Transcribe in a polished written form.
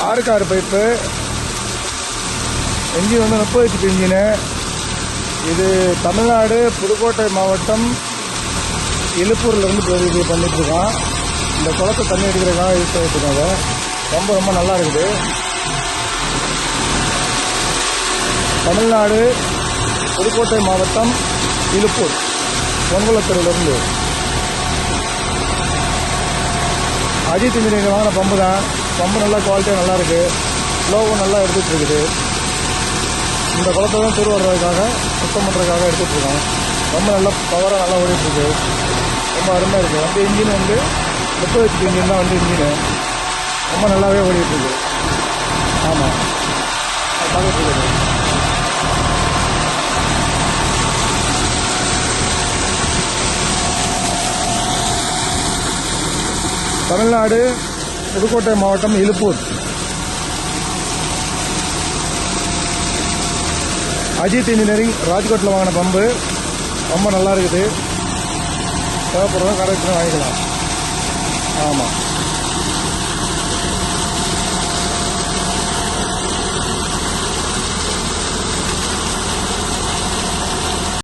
6 pipe. Engine வந்து 30 HP engine. இது தமிழ்நாடு புதுக்கோட்டை மாவட்டம் இலுப்பூர்லேருந்து இது பண்ணிட்டுருக்கான். இந்த குளத்தை தண்ணி அடிக்கிறதுக்காக யூஸ் பண்ணிட்டுருக்காங்க. ரொம்ப ரொம்ப நல்லா இருக்குது. தமிழ்நாடு புதுக்கோட்டை மாவட்டம் இலுப்பூர் பொன்குளத்தூரிலிருந்து அஜித் இன்ஜினியரிங் வாங்கின பம்பு தான். பம்பு நல்லா குவாலிட்டியாக நல்லாயிருக்கு. ஃப்ளோவும் நல்லா எடுத்துகிட்ருக்குது. இந்த குளத்தை தான் தூர் வர்றதுக்காக சுத்தம் பண்ணுறதுக்காக எடுத்துகிட்ருக்கோம். ரொம்ப நல்லா பவராக நல்லா ஓடிட்டுருக்கு. ரொம்ப அருமையாக இருக்குது. வண்டி இன்ஜின் வந்து 30 HP இன்ஜின் தான் வண்டி இன்ஜினு. ரொம்ப நல்லாவே ஓடிட்டுருக்கு. ஆமாம், அது பார்த்துட்ருக்குது. தமிழ்நாடு புதுக்கோட்டை மாவட்டம் இலுப்பூர் அஜித் இன்ஜினியரிங் ராஜ்கோட்டில் வாங்கின பம்பு. ரொம்ப நல்லா இருக்குது. தேவைப்படுறவங்க கரெக்டாக வாங்கிக்கலாம். ஆமாம்.